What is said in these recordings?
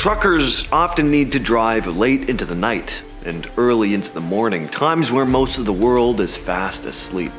Truckers often need to drive late into the night and early into the morning, times where most of the world is fast asleep.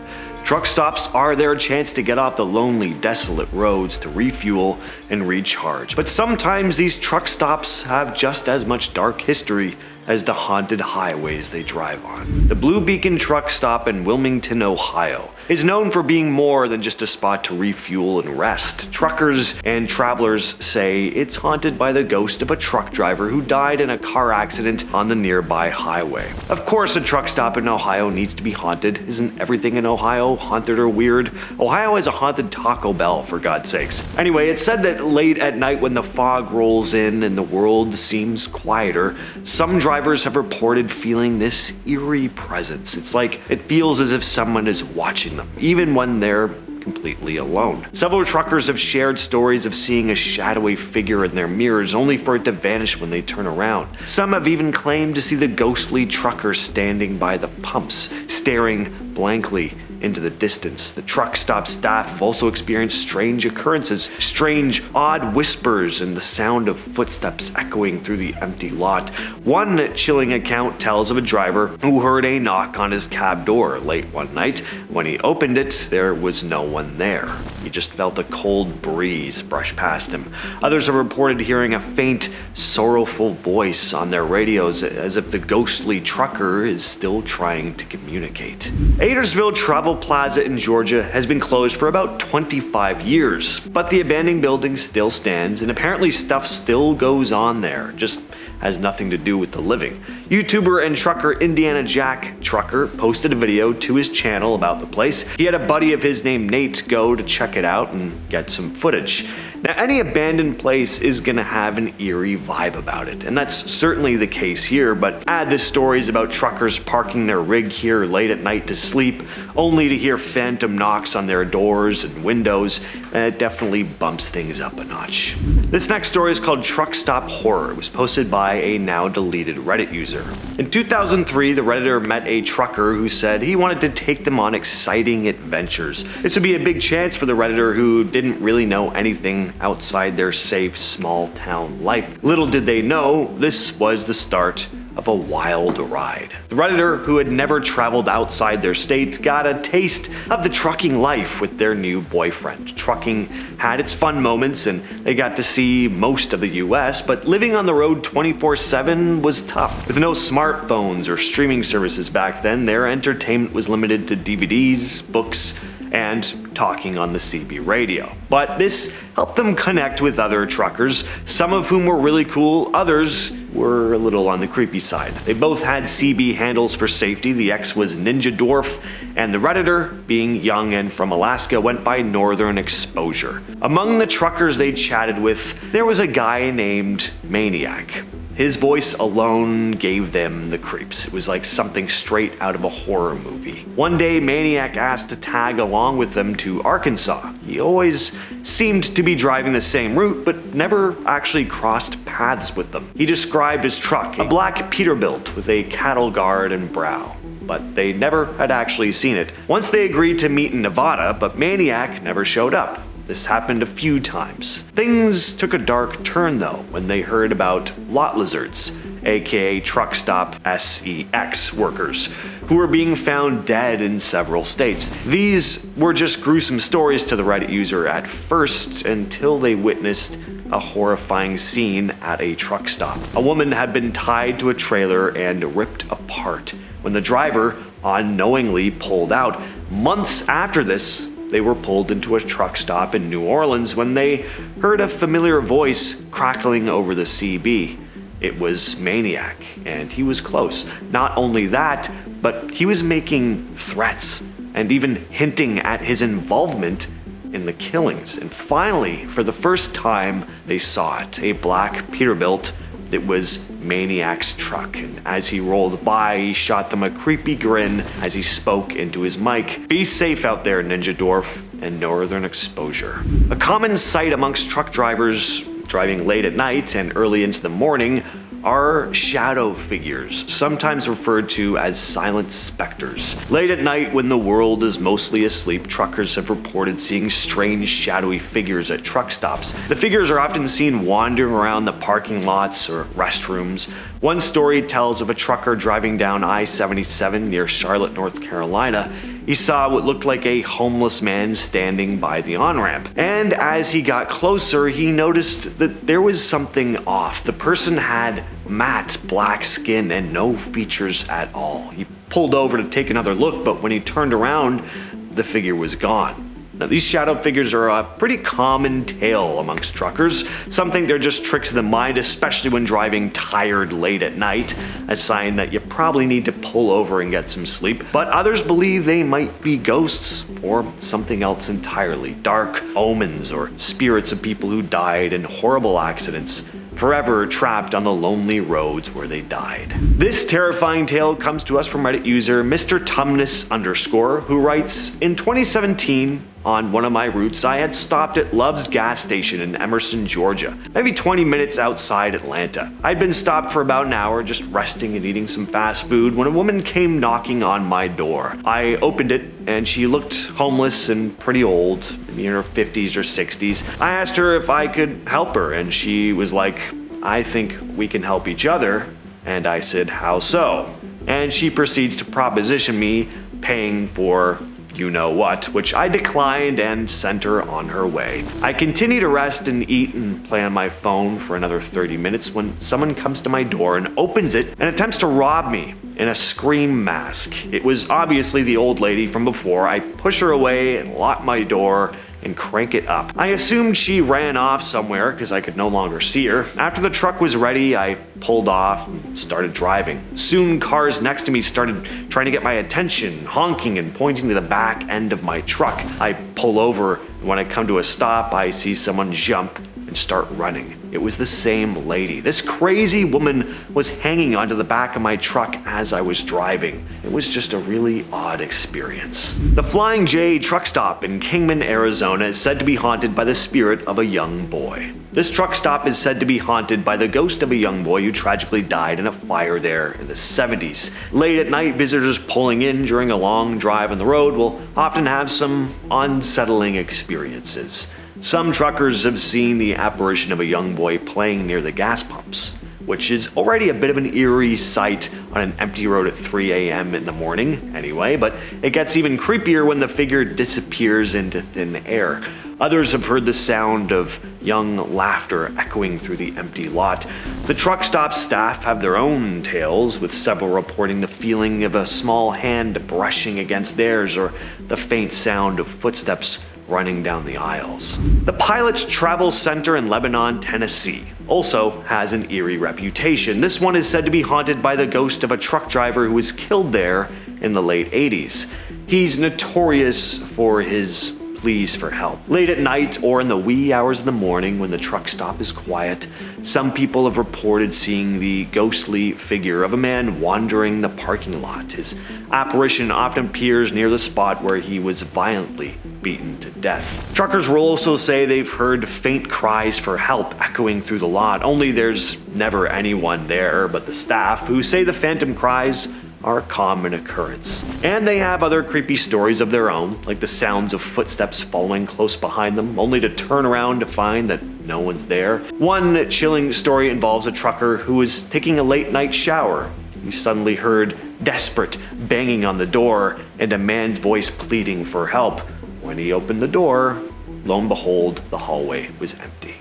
Truck stops are their chance to get off the lonely, desolate roads to refuel and recharge. But sometimes these truck stops have just as much dark history as the haunted highways they drive on. The Blue Beacon truck stop in Wilmington, Ohio, is known for being more than just a spot to refuel and rest. Truckers and travelers say it's haunted by the ghost of a truck driver who died in a car accident on the nearby highway. Of course, a truck stop in Ohio needs to be haunted. Isn't everything in Ohio haunted or weird? Ohio has a haunted Taco Bell, for God's sakes. Anyway, it's said that late at night when the fog rolls in and the world seems quieter, some drivers have reported feeling this eerie presence. It's like it feels as if someone is watching them, even when they're completely alone. Several truckers have shared stories of seeing a shadowy figure in their mirrors only for it to vanish when they turn around. Some have even claimed to see the ghostly trucker standing by the pumps, staring blankly into the distance. The truck stop staff have also experienced strange occurrences, strange, odd whispers, and the sound of footsteps echoing through the empty lot. One chilling account tells of a driver who heard a knock on his cab door late one night. When he opened it, there was no one there. He just felt a cold breeze brush past him. Others have reported hearing a faint, sorrowful voice on their radios, as if the ghostly trucker is still trying to communicate. Adairsville Plaza in Georgia has been closed for about 25 years, but the abandoned building still stands, and apparently stuff still goes on there, just has nothing to do with the living. YouTuber and trucker Indiana Jack Trucker posted a video to his channel about the place. He had a buddy of his named Nate go to check it out and get some footage. Now, any abandoned place is gonna have an eerie vibe about it, and that's certainly the case here, but add the stories about truckers parking their rig here late at night to sleep, only to hear phantom knocks on their doors and windows, it definitely bumps things up a notch. This next story is called Truck Stop Horror. It was posted by a now deleted Reddit user. In 2003, the Redditor met a trucker who said he wanted to take them on exciting adventures. This would be a big chance for the Redditor, who didn't really know anything outside their safe small town life. Little did they know, this was the start of a wild ride. The Redditor, who had never traveled outside their state, got a taste of the trucking life with their new boyfriend. Trucking had its fun moments and they got to see most of the US, but living on the road 24/7 was tough. With no smartphones or streaming services back then, their entertainment was limited to DVDs, books, and talking on the CB radio. But this helped them connect with other truckers, some of whom were really cool, others were a little on the creepy side. They both had CB handles for safety. The ex was Ninja Dwarf, and the Redditor, being young and from Alaska, went by Northern Exposure. Among the truckers they chatted with, there was a guy named Maniac. His voice alone gave them the creeps. It was like something straight out of a horror movie. One day, Maniac asked to tag along with them to Arkansas. He always seemed to be driving the same route, but never actually crossed paths with them. He described his truck, a black Peterbilt with a cattle guard and brow, but they never had actually seen it. Once they agreed to meet in Nevada, but Maniac never showed up. This happened a few times. Things took a dark turn though when they heard about lot lizards, aka truck stop SEX workers, who were being found dead in several states. These were just gruesome stories to the Reddit user at first, until they witnessed a horrifying scene at a truck stop. A woman had been tied to a trailer and ripped apart when the driver unknowingly pulled out. Months after this, they were pulled into a truck stop in New Orleans when they heard a familiar voice crackling over the CB. It was Maniac, and he was close. Not only that, but he was making threats and even hinting at his involvement in the killings. And finally, for the first time, they saw it, a black Peterbilt. It was Maniac's truck, and as he rolled by, he shot them a creepy grin as he spoke into his mic. Be safe out there, Ninja Dwarf and Northern Exposure. A common sight amongst truck drivers driving late at night and early into the morning are shadow figures, sometimes referred to as silent specters. Late at night, when the world is mostly asleep, truckers have reported seeing strange shadowy figures at truck stops. The figures are often seen wandering around the parking lots or restrooms. One story tells of a trucker driving down I-77 near Charlotte, North Carolina. He saw what looked like a homeless man standing by the on-ramp. And as he got closer, he noticed that there was something off. The person had matte black skin and no features at all. He pulled over to take another look, but when he turned around, the figure was gone. Now, these shadow figures are a pretty common tale amongst truckers. Some think they're just tricks of the mind, especially when driving tired late at night, a sign that you probably need to pull over and get some sleep. But others believe they might be ghosts or something else entirely, dark omens or spirits of people who died in horrible accidents, forever trapped on the lonely roads where they died. This terrifying tale comes to us from Reddit user Mr. Tumnus_, who writes, in 2017, on one of my routes, I had stopped at Love's gas station in Emerson, Georgia, maybe 20 minutes outside Atlanta. I'd been stopped for about an hour, just resting and eating some fast food, when a woman came knocking on my door. I opened it, and she looked homeless and pretty old, in her 50s or 60s. I asked her if I could help her, and she was like, I think we can help each other. And I said, how so? And she proceeds to proposition me paying for you know what, which I declined and sent her on her way. I continue to rest and eat and play on my phone for another 30 minutes when someone comes to my door and opens it and attempts to rob me in a scream mask. It was obviously the old lady from before. I push her away and lock my door and crank it up. I assumed she ran off somewhere because I could no longer see her. After the truck was ready, I pulled off and started driving. Soon cars next to me started trying to get my attention, honking and pointing to the back end of my truck. I pull over, and when I come to a stop, I see someone jump and start running. It was the same lady. This crazy woman was hanging onto the back of my truck as I was driving. It was just a really odd experience. The Flying J truck stop in Kingman, Arizona is said to be haunted by the spirit of a young boy. This truck stop is said to be haunted by the ghost of a young boy who tragically died in a fire there in the 70s. Late at night, visitors pulling in during a long drive on the road will often have some unsettling experiences. Some truckers have seen the apparition of a young boy playing near the gas pumps, which is already a bit of an eerie sight on an empty road at 3 a.m. in the morning anyway, but it gets even creepier when the figure disappears into thin air. Others have heard the sound of young laughter echoing through the empty lot. The truck stop staff have their own tales, with several reporting the feeling of a small hand brushing against theirs or the faint sound of footsteps running down the aisles. The Pilots Travel Center in Lebanon, Tennessee also has an eerie reputation. This one is said to be haunted by the ghost of a truck driver who was killed there in the late 80s. He's notorious for his pleas for help. Late at night or in the wee hours of the morning when the truck stop is quiet, some people have reported seeing the ghostly figure of a man wandering the parking lot. His apparition often appears near the spot where he was violently beaten to death. Truckers will also say they've heard faint cries for help echoing through the lot, only there's never anyone there but the staff, who say the phantom cries are a common occurrence. And they have other creepy stories of their own, like the sounds of footsteps following close behind them, only to turn around to find that no one's there. One chilling story involves a trucker who was taking a late night shower. He suddenly heard desperate banging on the door and a man's voice pleading for help. When he opened the door, lo and behold, the hallway was empty.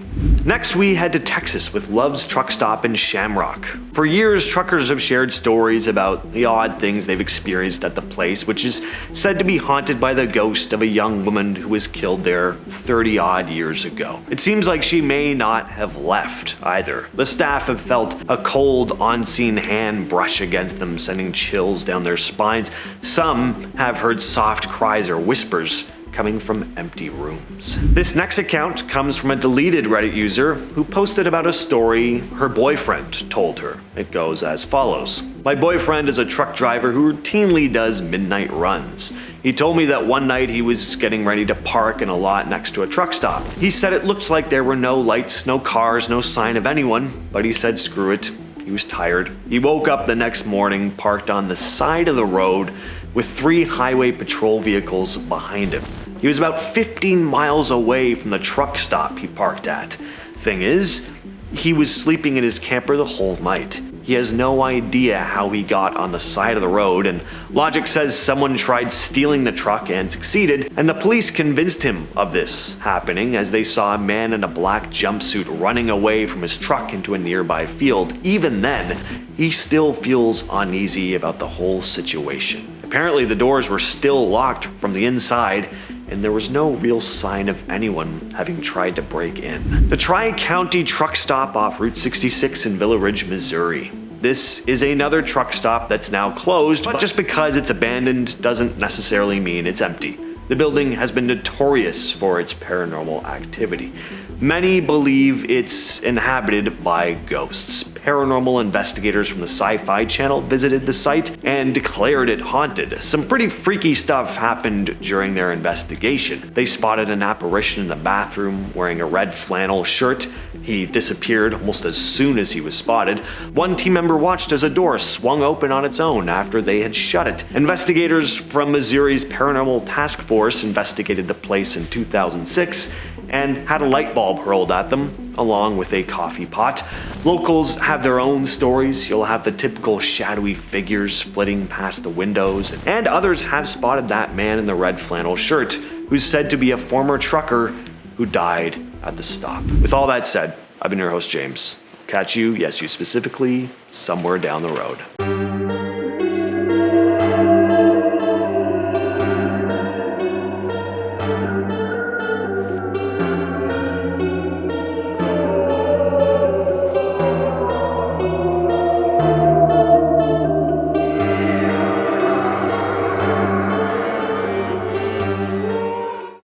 Next, we head to Texas with Love's Truck Stop in Shamrock. For years, truckers have shared stories about the odd things they've experienced at the place, which is said to be haunted by the ghost of a young woman who was killed there 30-odd years ago. It seems like she may not have left either. The staff have felt a cold, unseen hand brush against them, sending chills down their spines. Some have heard soft cries or whispers coming from empty rooms. This next account comes from a deleted Reddit user who posted about a story her boyfriend told her. It goes as follows. My boyfriend is a truck driver who routinely does midnight runs. He told me that one night he was getting ready to park in a lot next to a truck stop. He said it looked like there were no lights, no cars, no sign of anyone, but he said screw it. He was tired. He woke up the next morning, parked on the side of the road with 3 highway patrol vehicles behind him. He was about 15 miles away from the truck stop he parked at. Thing is, he was sleeping in his camper the whole night. He has no idea how he got on the side of the road, and logic says someone tried stealing the truck and succeeded, and the police convinced him of this happening as they saw a man in a black jumpsuit running away from his truck into a nearby field. Even then, he still feels uneasy about the whole situation. Apparently, the doors were still locked from the inside, and there was no real sign of anyone having tried to break in. The Tri-County truck stop off Route 66 in Villa Ridge, Missouri. This is another truck stop that's now closed, but just because it's abandoned doesn't necessarily mean it's empty. The building has been notorious for its paranormal activity. Many believe it's inhabited by ghosts. Paranormal investigators from the Sci-Fi Channel visited the site and declared it haunted. Some pretty freaky stuff happened during their investigation. They spotted an apparition in the bathroom wearing a red flannel shirt. He disappeared almost as soon as he was spotted. One team member watched as a door swung open on its own after they had shut it. Investigators from Missouri's Paranormal Task Force investigated the place in 2006 and had a light bulb hurled at them, along with a coffee pot. Locals have their own stories. You'll have the typical shadowy figures flitting past the windows, and others have spotted that man in the red flannel shirt, who's said to be a former trucker who died at the stop. With all that said, I've been your host, James. Catch you, yes, you specifically, somewhere down the road.